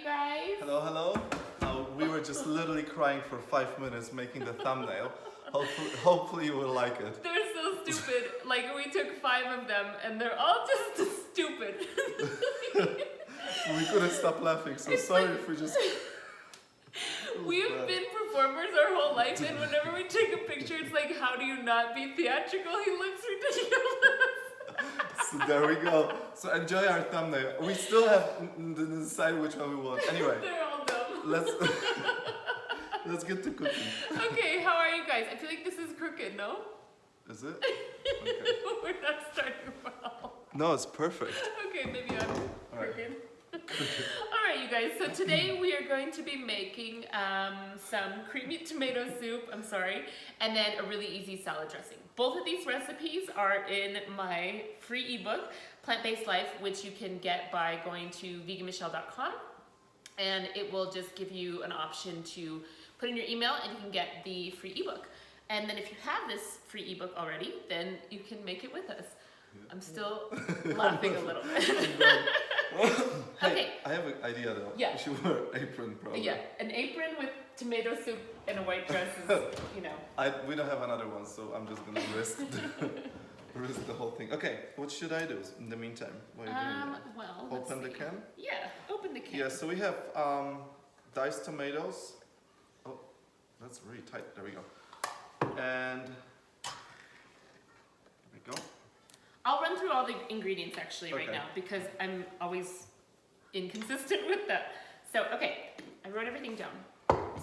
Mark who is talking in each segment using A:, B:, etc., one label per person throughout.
A: you guys?
B: Hello, hello. We were just literally crying for 5 minutes making the thumbnail. Hopefully you will like it.
A: They're so stupid. Like, we took 5 of them and they're all just stupid.
B: We couldn't stop laughing, so
A: It's
B: sorry
A: like-
B: if we just...
A: We've been performers our whole life, and whenever we take a picture, it's like, how do you not be theatrical? He looks ridiculous.
B: So there we go. So enjoy our thumbnail. We still have to decide which one we want. Anyway,
A: They're all dumb.
B: let's get to cooking.
A: Okay, how are you guys? I feel like this is crooked, no?
B: Is it? Okay.
A: We're not starting well.
B: No, it's perfect.
A: Okay, maybe I'm
B: All right.
A: crooked. Alright, you guys, so today we are going to be making some creamy tomato soup, and then a really easy salad dressing. Both of these recipes are in my free ebook, Plant-Based Life, which you can get by going to veganmichele.com, and it will just give you an option to put in your email and you can get the free ebook. And then if you have this free ebook already, then you can make it with us. I'm still laughing a little bit. Okay.
B: I have an idea though.
A: Yeah.
B: You should wear an apron probably.
A: Yeah, an apron with tomato soup and a white dress is, you know.
B: We don't have another one, so I'm just gonna risk the whole thing. Okay, what should I do in the meantime? What are you doing?
A: Well,
B: Open the
A: let's see.
B: can?
A: Yeah, open the can.
B: Yeah, so we have diced tomatoes. Oh, that's really tight. There we go. And there we go.
A: I'll run through all the ingredients actually right
B: Okay.
A: now because I'm always inconsistent with that. So, okay, I wrote everything down.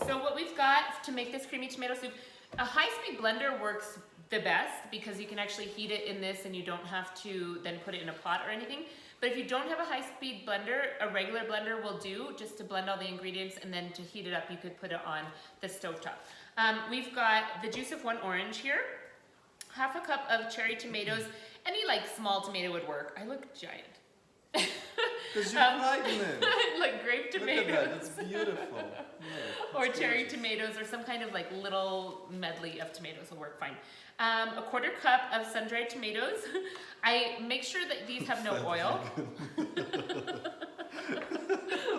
A: So what we've got to make this creamy tomato soup, a high-speed blender works the best because you can actually heat it in this and you don't have to then put it in a pot or anything. But if you don't have a high-speed blender, a regular blender will do just to blend all the ingredients, and then to heat it up, you could put it on the stovetop. We've got the juice of 1 orange here, half a cup of cherry tomatoes. Any like small tomato would work. I look giant.
B: Because you're pregnant.
A: Like grape tomatoes.
B: Look at that, it's beautiful. Yeah,
A: Or
B: it's
A: cherry
B: gorgeous.
A: tomatoes, or some kind of like little medley of tomatoes will work fine. A 1/4 cup of sun-dried tomatoes. I make sure that these have no oil.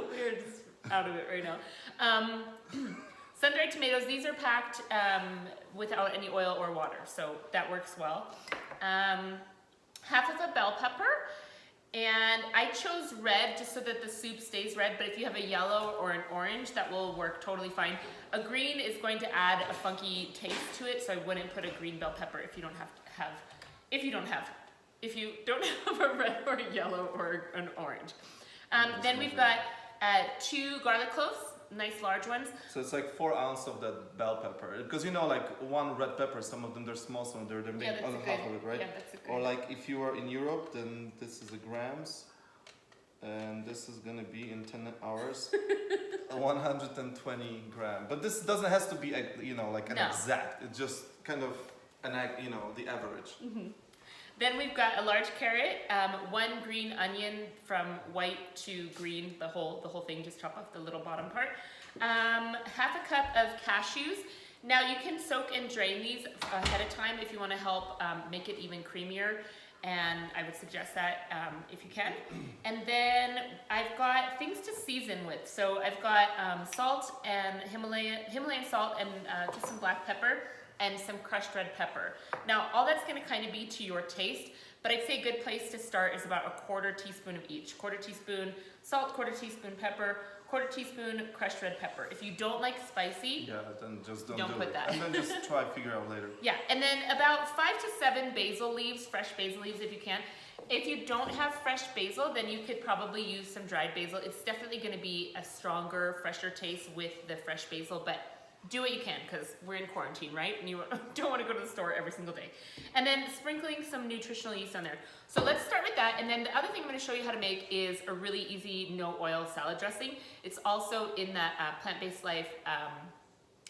A: We're just out of it right now. Sun-dried tomatoes, these are packed without any oil or water, so that works well. Half of a bell pepper, and I chose red just so that the soup stays red, but if you have a yellow or an orange, that will work totally fine. A green is going to add a funky taste to it, so I wouldn't put a green bell pepper if you don't have a red or a yellow or an orange. Then we've got 2 garlic cloves, nice large ones.
B: So it's like 4 ounces of that bell pepper. Because you know, like 1 red pepper, some of them they're small, some of them they're big,
A: Yeah, that's
B: half of it, right?
A: Yeah, that's a good.
B: Or like if you are in Europe, then this is a grams, and this is gonna be in 10 hours, 120 grams. But this has to be, you know, like an
A: No.
B: exact. It's just kind of you know, the average.
A: Mm-hmm. Then we've got a large carrot, 1 green onion from white to green, the whole thing, just chop off the little bottom part. Half a cup of cashews. Now you can soak and drain these ahead of time if you want to help make it even creamier, and I would suggest that if you can. And then I've got things to season with. So I've got salt and Himalayan salt and just some black pepper and some crushed red pepper. Now, all that's gonna kind of be to your taste, but I'd say a good place to start is about a 1/4 teaspoon of each. 1/4 teaspoon salt, 1/4 teaspoon pepper, 1/4 teaspoon crushed red pepper. If you don't like spicy,
B: Yeah, then just don't
A: Don't
B: do
A: put
B: it.
A: that.
B: And then just try figure out later.
A: yeah, and then about 5 to 7 basil leaves, fresh basil leaves if you can. If you don't have fresh basil, then you could probably use some dried basil. It's definitely gonna be a stronger, fresher taste with the fresh basil, but do what you can because we're in quarantine, right? And you don't want to go to the store every single day. And then sprinkling some nutritional yeast on there. So let's start with that. And then the other thing I'm going to show you how to make is a really easy no oil salad dressing. It's also in that Plant-Based Life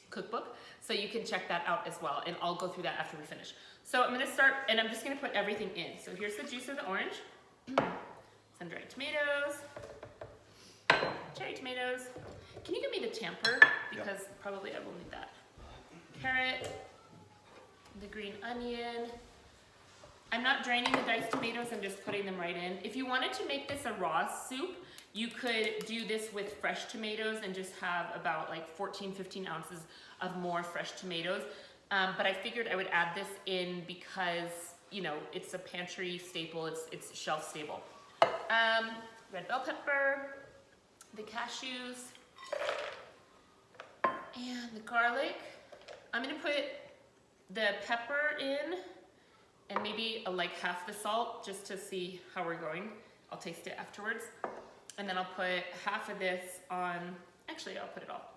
A: cookbook. So you can check that out as well. And I'll go through that after we finish. So I'm going to start, and I'm just going to put everything in. So here's the juice of the orange, sun-dried tomatoes, cherry tomatoes. Can you give me the tamper? Because probably I will need that. Carrot, the green onion. I'm not draining the diced tomatoes, I'm just putting them right in. If you wanted to make this a raw soup, You could do this with fresh tomatoes and just have about like 14, 15 ounces of more fresh tomatoes. But I figured I would add this in because, you know, it's a pantry staple, it's shelf stable. Red bell pepper, the cashews, and the garlic. I'm gonna put the pepper in and maybe like half the salt just to see how we're going. I'll taste it afterwards. And then I'll put half of this on, actually I'll put it all.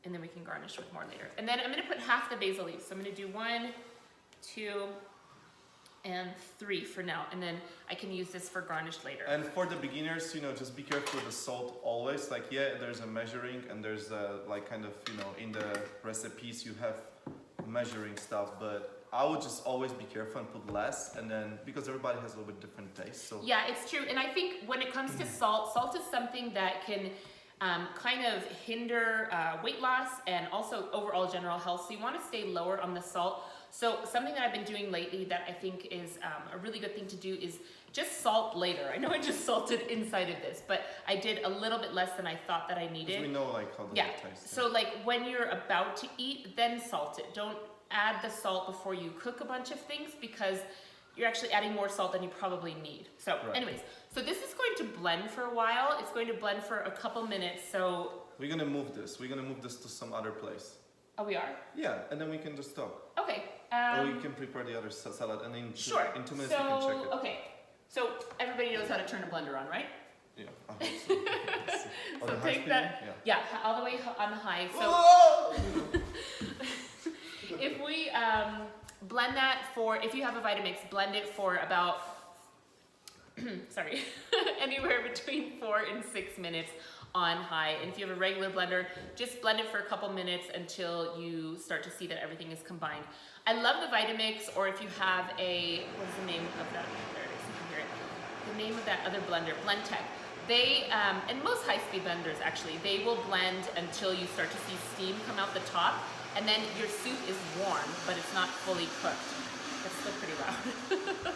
A: And then we can garnish with more later. And then I'm gonna put half the basil leaves. So I'm gonna do 1, 2, and 3 for now. And then I can use this for garnish later.
B: And for the beginners, you know, just be careful with the salt always. Like, yeah, there's a measuring and there's like kind of, you know, in the recipes you have measuring stuff, but I would just always be careful and put less, and then because everybody has a little bit different taste. So
A: yeah, it's true. And I think when it comes to salt, salt is something that can kind of hinder weight loss and also overall general health. So you want to stay lower on the salt. So something that I've been doing lately that I think is a really good thing to do is just salt later. I know I just salted inside of this, but I did a little bit less than I thought that I needed.
B: We know like how
A: yeah.
B: it tastes.
A: So like when you're about to eat, then salt it. Don't add the salt before you cook a bunch of things because you're actually adding more salt than you probably need. So anyways, so this is going to blend for a while. It's going to blend for a couple minutes. So
B: we're gonna move this. We're gonna move this to some other place.
A: Oh, we are?
B: Yeah, and then we can just talk.
A: Okay.
B: Or you can prepare the other salad, and in 2 minutes you can check it.
A: Okay. So everybody knows how to turn a blender on, right?
B: Yeah, I hope so.
A: So take that. Yeah, all the way on the high. So if we blend that for, if you have a Vitamix, blend it for about, sorry, anywhere between 4 and 6 minutes on high. And if you have a regular blender, just blend it for a couple minutes until you start to see that everything is combined. I love the Vitamix, or if you have a, what's the name of that? There it is, you can hear it. The name of that other blender, Blendtec. They, and most high-speed blenders actually, they will blend until you start to see steam come out the top, and then your soup is warm, but it's not fully cooked. That's still pretty loud.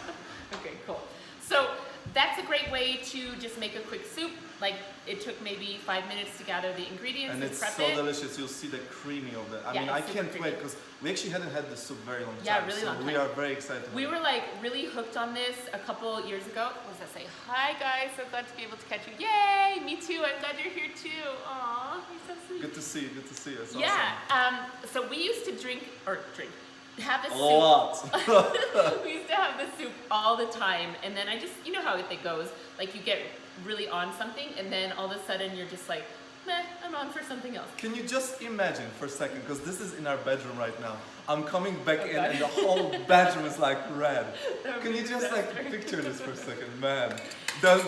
A: Okay, cool. So that's a great way to just make a quick soup. Like, it took maybe 5 minutes to gather the ingredients and
B: it's
A: prep
B: so
A: it.
B: delicious. You'll see the creamy of it. I
A: Yeah,
B: mean, I
A: it's super
B: can't wait because we actually hadn't had this soup very long time.
A: Yeah, really long
B: so
A: time.
B: we are very excited.
A: We were like really hooked on this a couple years ago. What does that say? Hi guys, so glad to be able to catch you. Yay, me too. I'm glad you're here too. Aw, you're so sweet.
B: Good to see you. Good to see you. It's
A: Yeah.
B: awesome.
A: So we used to have the
B: A
A: soup.
B: lot.
A: We used to have the soup all the time, and then I just, you know how it goes. Like you get really on something, and then all of a sudden you're just like, meh, I'm on for something else.
B: Can you just imagine for a second, because this is in our bedroom right now. I'm coming back in
A: God.
B: and the whole bedroom is like red.
A: That would
B: Can
A: be
B: you
A: a
B: just like
A: disaster.
B: picture this for a second, man? Then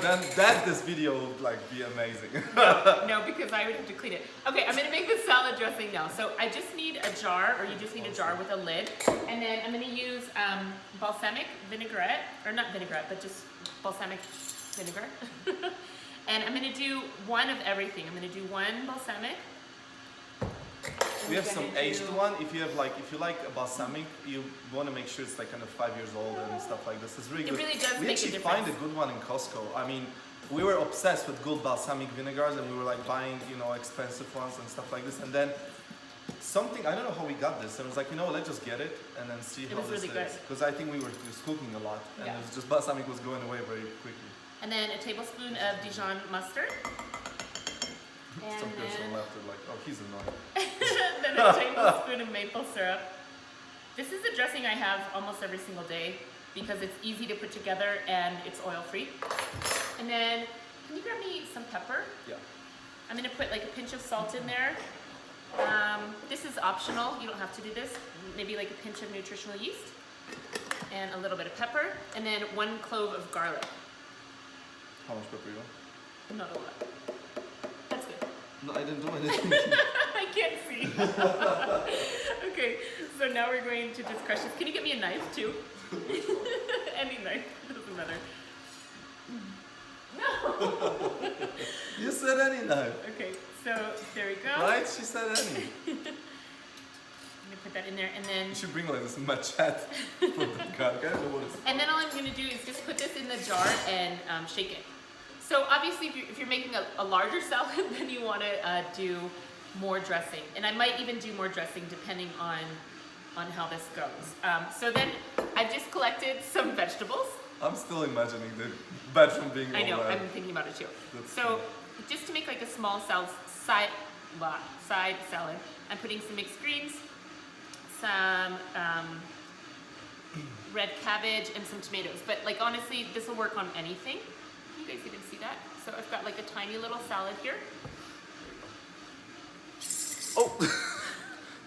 B: this video would like be amazing.
A: No, because I would have to clean it. Okay, I'm gonna make the salad dressing now. So I just need a jar, or you just need a jar with a lid. And then I'm gonna use balsamic vinaigrette, or not vinaigrette, but just balsamic vinegar. And I'm gonna do one of everything. I'm gonna do one balsamic.
B: We have some aged one. If you like a balsamic, you want to make sure it's like kind of 5 years old and stuff like this. It's really good.
A: It really does
B: We
A: make a
B: actually
A: difference.
B: find a good one in Costco. I mean, we were obsessed with good balsamic vinegars, and we were like buying, you know, expensive ones and stuff like this. And then something, I don't know how we got this, and it was like, you know, let's just get it and then see how
A: was
B: this
A: really good.
B: is. Because I think we were just cooking a lot, and
A: Yeah.
B: it was just balsamic was going away very quickly.
A: And then a tablespoon of Dijon mustard. And
B: Some person
A: then,
B: left it like, oh, he's annoying.
A: then a tablespoon of maple syrup. This is a dressing I have almost every single day because it's easy to put together and it's oil-free. And then, can you grab me some pepper?
B: Yeah.
A: I'm gonna put like a pinch of salt in there. This is optional, you don't have to do this. Maybe like a pinch of nutritional yeast and a little bit of pepper, and then 1 clove of garlic.
B: How much pepper you want?
A: Not a lot. That's good.
B: No, I didn't do anything.
A: I can't see. Okay, so now we're going to just crush this. Can you get me a knife too? Any knife, doesn't matter. No!
B: You said any knife.
A: Okay, so there we go.
B: Right? She said any.
A: I'm gonna put that in there, and then
B: You should bring like this machete for the garlic. I don't know what it's.
A: all I'm gonna do is just put this in the jar and shake it. So obviously, if you're making a larger salad, then you want to do more dressing, and I might even do more dressing depending on how this goes. So then I've just collected some vegetables.
B: I'm still imagining the bedroom being
A: I know,
B: all that.
A: I'm thinking about it too.
B: That's
A: So just to make like a small side salad, I'm putting some mixed greens, some red cabbage, and some tomatoes. But like honestly, this will work on anything. You guys even see that? So I've got like a tiny little salad here.
B: Oh!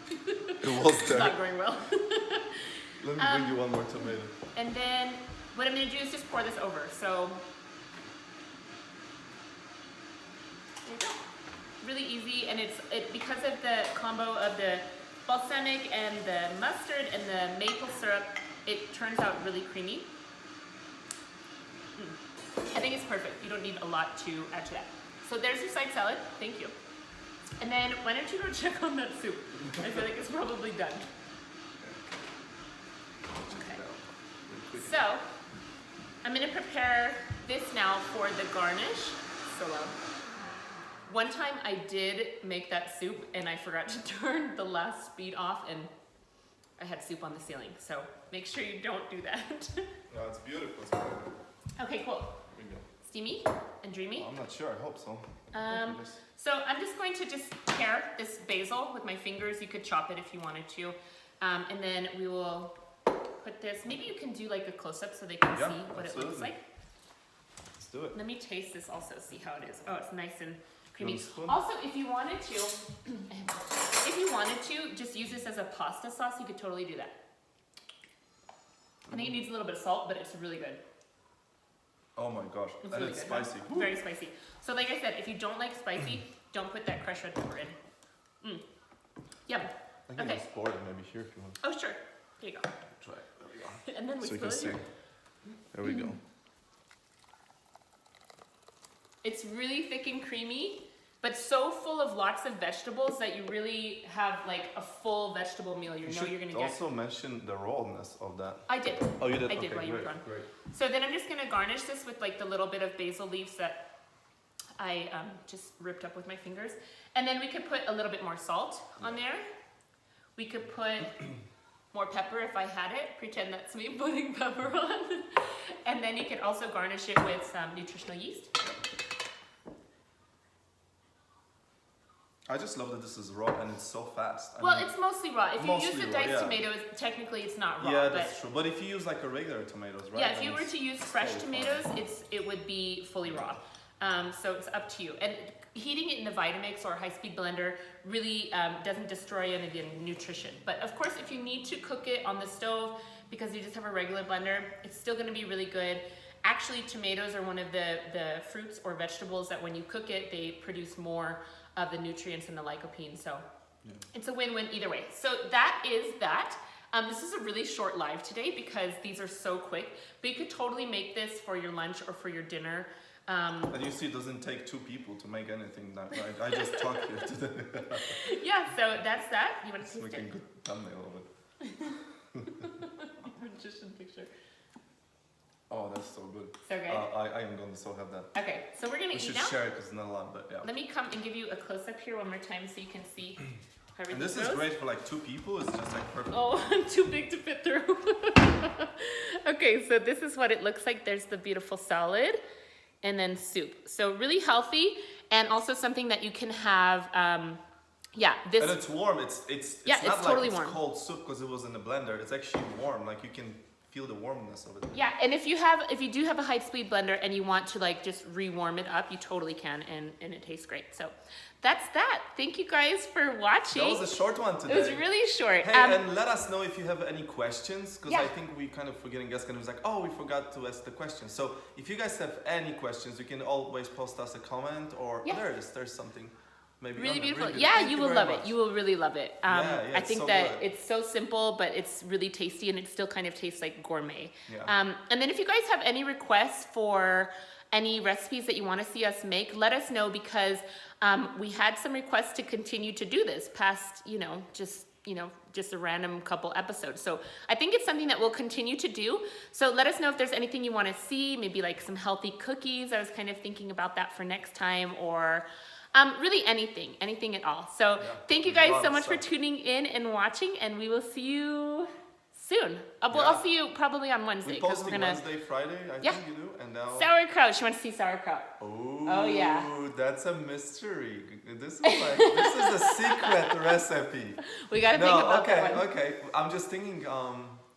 B: It was
A: It's
B: there.
A: not going well.
B: Let me bring you one more tomato.
A: And then what I'm gonna do is just pour this over. So there you go. Really easy, and it's because of the combo of the balsamic and the mustard and the maple syrup, it turns out really creamy. I think it's perfect. You don't need a lot to add to that. So there's your side salad. Thank you. And then why don't you go check on that soup? I feel like it's probably done. Okay. So I'm gonna prepare this now for the garnish. So one time I did make that soup and I forgot to turn the last speed off and I had soup on the ceiling. So make sure you don't do that.
B: No, it's beautiful. It's beautiful.
A: Okay, cool.
B: Here we go.
A: Steamy and dreamy.
B: I'm not sure. I hope so.
A: So I'm just going to just tear this basil with my fingers. You could chop it if you wanted to. And then we will put this, maybe you can do like a close-up so they can
B: Yeah,
A: see what it looks
B: absolutely.
A: like.
B: Let's do it.
A: Let me taste this also, see how it is. Oh, it's nice and creamy.
B: You want a spoon?
A: Also, if you wanted to, just use this as a pasta sauce, you could totally do that. I think it needs a little bit of salt, but it's really good.
B: Oh my gosh.
A: It's
B: That
A: really
B: is
A: good, huh?
B: spicy.
A: Very spicy. So like I said, if you don't like spicy, don't put that crushed red pepper in. Yum.
B: I can
A: Okay.
B: just pour it maybe here if you want.
A: Oh, sure. Here you go.
B: Try it. There we go.
A: And then we
B: So you
A: spill
B: can
A: it
B: see.
A: here.
B: There we go.
A: It's really thick and creamy, but so full of lots of vegetables that you really have like a full vegetable meal. You know you're gonna get.
B: Also mention the rawness of that.
A: I did.
B: Oh, you did?
A: I did
B: Okay,
A: while you were
B: great,
A: gone.
B: Great.
A: So then I'm just gonna garnish this with like the little bit of basil leaves that I just ripped up with my fingers. And then we could put a little bit more salt on there. We could put more pepper if I had it. Pretend that's me putting pepper on. And then you could also garnish it with some nutritional yeast.
B: I just love that this is raw and it's so fast.
A: Well, it's mostly raw. If you use
B: mostly
A: the
B: raw,
A: diced
B: yeah.
A: tomatoes, technically it's not raw.
B: Yeah,
A: but
B: that's true. But if you use like a regular tomatoes, right?
A: yeah, if
B: then
A: you were
B: it's
A: to use fresh
B: totally
A: tomatoes,
B: fine.
A: it would be fully raw. So it's up to you. And heating it in the Vitamix or high-speed blender really doesn't destroy any of the nutrition. But of course, if you need to cook it on the stove because you just have a regular blender, it's still going to be really good. Actually, tomatoes are one of the fruits or vegetables that when you cook it, they produce more of the nutrients and the lycopene. So
B: Yeah.
A: it's a win-win either way. So that is that. This is a really short live today because these are so quick, but you could totally make this for your lunch or for your dinner.
B: And you see, it doesn't take two people to make anything that right. I just talk here today.
A: Yeah, so that's that. You want to
B: It's
A: taste
B: making
A: it?
B: good thumbnail of it.
A: Magician picture.
B: Oh, that's so good.
A: So good.
B: I am going to so have that.
A: Okay, so we're gonna
B: We
A: eat
B: should
A: now.
B: share it because it's not a lot, but yeah.
A: Let me come and give you a close-up here one more time so you can see how everything
B: And this
A: goes.
B: is great for like two people. It's just like perfect.
A: Oh, I'm too big to fit through. Okay, so this is what it looks like. There's the beautiful salad and then soup. So really healthy and also something that you can have, yeah, this.
B: And it's warm. It's
A: Yeah,
B: not
A: it's totally
B: like it's
A: warm.
B: cold soup because it was in the blender. It's actually warm. Like you can feel the warmness of it.
A: Yeah, and if you do have a high-speed blender and you want to like just rewarm it up, you totally can, and it tastes great. So that's that. Thank you guys for watching.
B: That was a short one today.
A: It was really short.
B: Hey, and let us know if you have any questions, because
A: Yeah.
B: I think we kind of forgetting guys kind of was like, oh, we forgot to ask the question. So if you guys have any questions, you can always post us a comment or
A: Yeah.
B: there's something maybe.
A: Really
B: on there.
A: beautiful.
B: Really
A: Yeah,
B: Thank
A: you will
B: very
A: love
B: much.
A: it. You will really love it.
B: Yeah,
A: I
B: it's
A: think
B: so
A: that
B: good.
A: it's so simple, but it's really tasty and it still kind of tastes like gourmet.
B: Yeah.
A: And then if you guys have any requests for any recipes that you want to see us make, let us know because we had some requests to continue to do this past, just you know, just a random couple episodes. So I think it's something that we'll continue to do. So let us know if there's anything you want to see, maybe like some healthy cookies. I was kind of thinking about that for next time, or really anything at all. So thank you guys so much for tuning in and watching, and we will see you soon. Well, I'll see you probably on Wednesday.
B: We're posting Wednesday, Friday, I think you do. And now
A: sauerkraut. She wants to see sauerkraut.
B: Oh
A: yeah.
B: That's a mystery. This is a secret recipe.
A: We gotta think about that one.
B: Okay. I'm just thinking,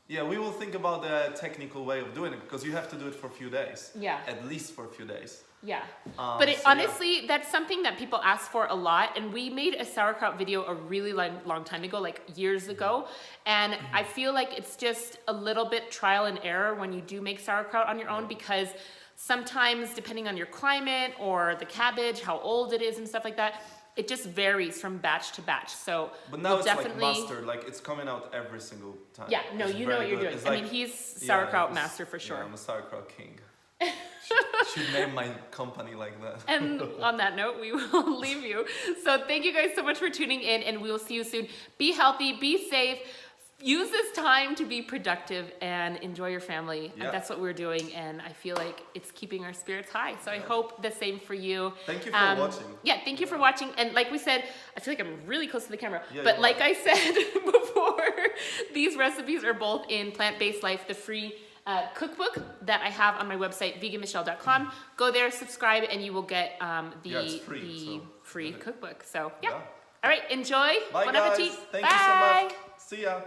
B: we will think about the technical way of doing it, because you have to do it for a few days. Yeah. At least for a few days.
A: Yeah. But honestly, that's something that people ask for a lot. And we made a sauerkraut video a really long time ago, like years ago. And I feel like it's just a little bit trial and error when you do make sauerkraut on your own, because sometimes depending on your climate or the cabbage, how old it is and stuff like that, it just varies from batch to batch. So,
B: but now it's like mustard, like it's coming out every single time.
A: Yeah, no, you know what you're doing. I mean, he's sauerkraut master for sure.
B: Yeah, I'm a sauerkraut king. Should name my company like that.
A: And on that note, we will leave you. So thank you guys so much for tuning in, and we will see you soon. Be healthy, be safe. Use this time to be productive and enjoy your family. And that's what we're doing, and I feel like it's keeping our spirits high. So I hope the same for you.
B: Thank you for watching.
A: Yeah, thank you for watching. And like we said, I feel like I'm really close to the camera. But like I said before, these recipes are both in Plant-Based Life, the free cookbook that I have on my website, veganmichele.com. Go there, subscribe, and you will get the free cookbook. So yeah. All right, enjoy.
B: Bye,
A: Bon
B: guys.
A: appetit.
B: Thank you so much. See ya.